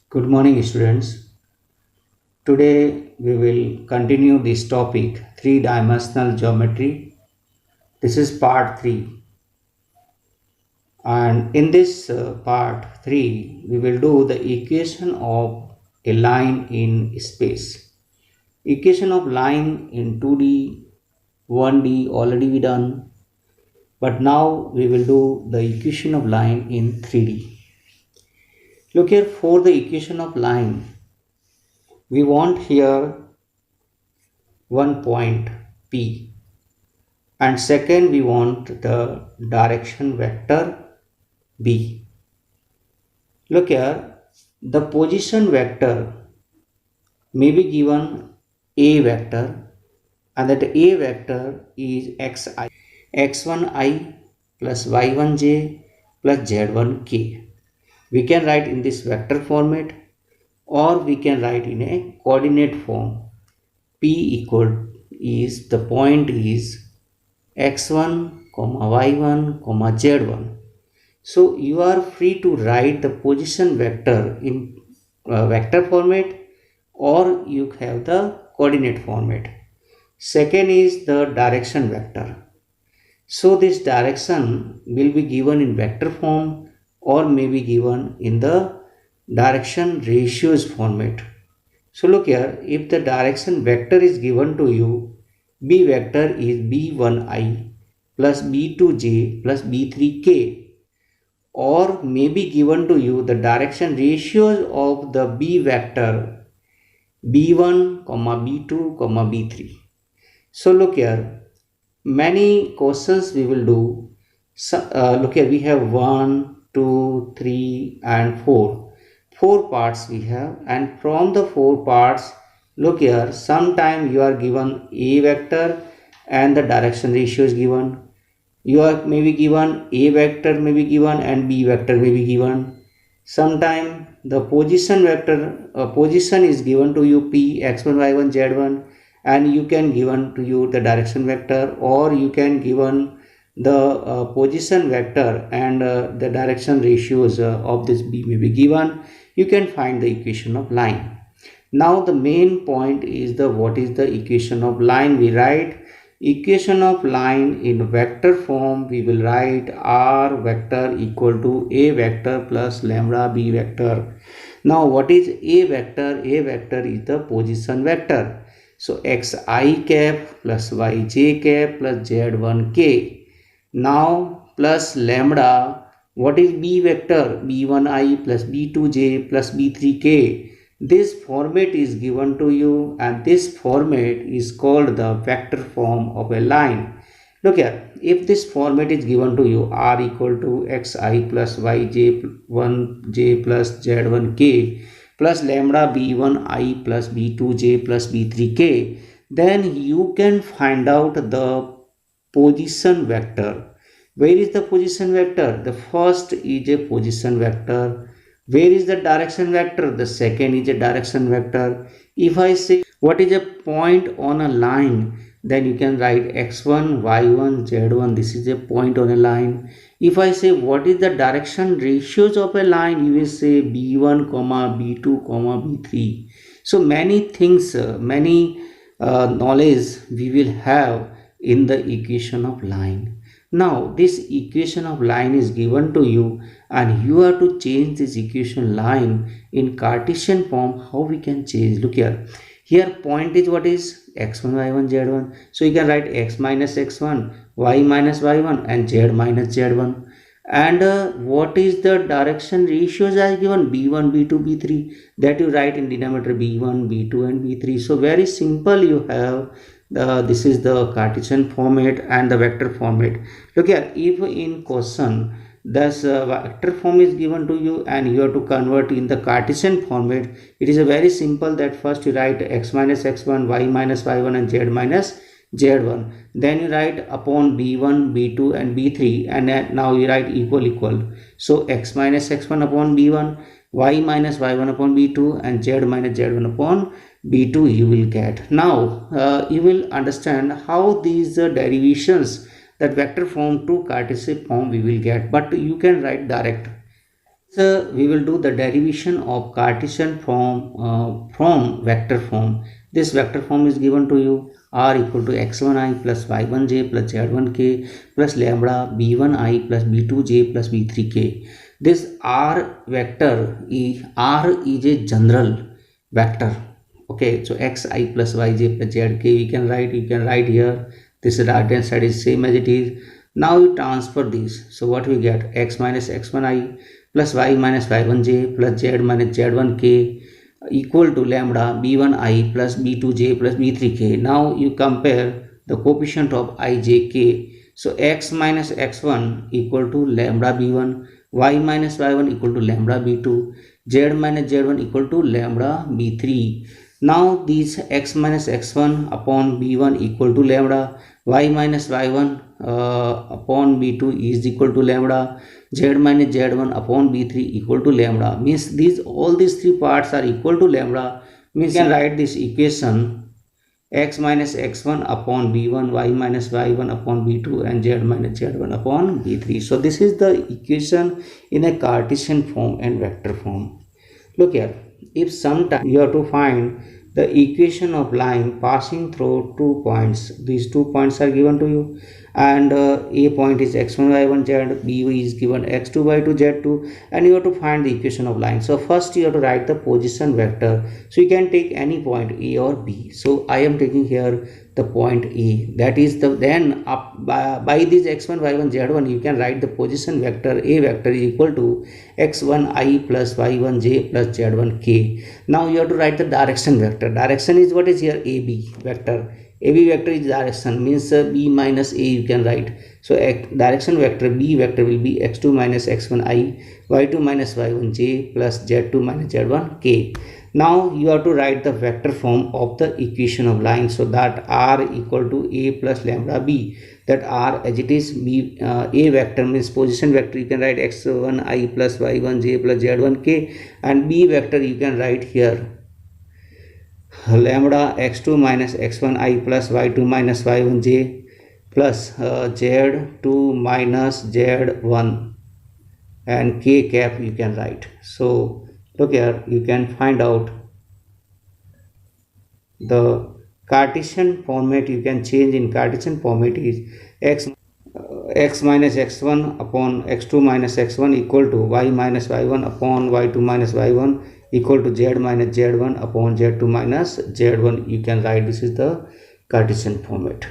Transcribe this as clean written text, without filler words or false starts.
Good morning, students. Today we will continue this topic three-dimensional geometry. This is part 3, and in this part 3 we will do the equation of a line in space. Equation of line in 2D, 1D already we done, but now we will do the equation of line in 3D. Look here, for the equation of line we want here one point P, and second we want the direction vector B. Look here, the position vector may be given A vector, and that A vector is xi, x1i plus y1j plus z1k. We can write in this vector format, or we can write in a coordinate form. P equal is the point is x1 comma y1 comma z1. So you are free to write the position vector in vector format, or you have the coordinate format. Second is the direction vector. So this direction will be given in vector form or may be given in the direction ratios format. So look here, if the direction vector is given to you, B vector is b1i plus b2j plus b3k, or may be given to you the direction ratios of the B vector b1, b2, b3. So look here, many questions we will do. So, look here, we have 1, 2, 3 and 4. 4 parts we have, and from the 4 parts, look here, sometime you are given A vector and the direction ratio is given. You are maybe given A vector may be given and B vector may be given. Sometime the position vector position is given to you P x1 y1 z1, and you can given to you the direction vector, or you can given the position vector and the direction ratios of this B may be given. You can find the equation of line. Now the main point is the what is the equation of line. We write equation of line in vector form. We will write r vector equal to a vector plus lambda b vector. Now what is a vector? A vector is the position vector. So xi cap plus yj cap plus z1k. Now plus lambda, what is B vector? b1i plus b2j plus b3k. This format is given to you, and this format is called the vector form of a line. Look here, if this format is given to you, r equal to xi plus yj1j plus z1k plus lambda b1i plus b2j plus b3k, then you can find out the position vector. Where is the position vector? The first is a position vector. Where is the direction vector? The second is a direction vector. If I say what is a point on a line, then you can write x1, y1, z1. This is a point on a line. If I say what is the direction ratios of a line, you will say b1, b2, b3. So many things, many knowledge we will have in the equation of line. Now this equation of line is given to you, and you have to change this equation line in Cartesian form. How we can change? Look here. Here point is what is x1, y1, z1. So you can write x minus x1, y minus y1 and z minus z1. And what is the direction ratios are given? b1, b2, b3. That you write in denominator b1, b2 and b3. So very simple you have. This is the Cartesian format and the vector format. Look here, if in question this vector form is given to you and you have to convert in the Cartesian format, it is a very simple that first you write x minus x1, y minus y1 and z minus z1. Then you write upon b1, b2 and b3, and now you write equal. So x minus x1 upon b1, y minus y1 upon b2 and z minus z1 upon b2 you will get. Now you will understand how these derivations, that vector form to Cartesian form we will get, but you can write direct. So we will do the derivation of Cartesian from vector form. This vector form is given to you: r equal to x1i plus y1j plus z1k plus lambda b1i plus b2j plus b3k. This r vector r is a general vector. Okay, so xi plus yj plus zk we can write. You can write here. This right hand side is same as it is. Now we transfer these. So what we get? X minus x1i plus y minus y1j plus z minus z1k equal to lambda b1i plus b2j plus b3k. Now you compare the coefficient of ijk. So x minus x1 equal to lambda b1, y minus y1 equal to lambda b2, z minus z1 equal to lambda b3. Now these x minus x1 upon b1 equal to lambda, y minus y1 upon b2 is equal to lambda, z minus z1 upon b3 equal to lambda. Means all these three parts are equal to lambda. Means you can write this equation: x minus x1 upon b1, y minus y1 upon b2, and z minus z1 upon b3. So this is the equation in a Cartesian form and vector form. Look here, if sometime you have to find the equation of line passing through 2 points. These 2 points are given to you, and a point is x1 y1 z, b is given x2 y2 z2, and you have to find the equation of line. So first you have to write the position vector. So you can take any point a or b. So I am taking here the point a. That is the then up by this x1 y1 z1 you can write the position vector. A vector is equal to x1i plus y1j plus z1k. Now you have to write the direction vector. Direction is what is here? AB vector. AB vector is direction, means b minus a you can write. So direction vector b vector will be x2 minus x1i, y2 minus y1j plus z2 minus z1k. Now you have to write the vector form of the equation of line. So that r equal to a plus lambda b. That r as it is b, a vector means position vector, you can write x1i plus y1j plus z1k, and b vector you can write here lambda x2 minus x1i plus y2 minus y1j plus z2 minus z1, and k cap you can write. So look here, you can find out the Cartesian format. You can change in Cartesian format is x minus x1 upon x2 minus x1 equal to y minus y1 upon y2 minus y1 equal to z minus z1 upon z2 minus z1. You can write this is the Cartesian format.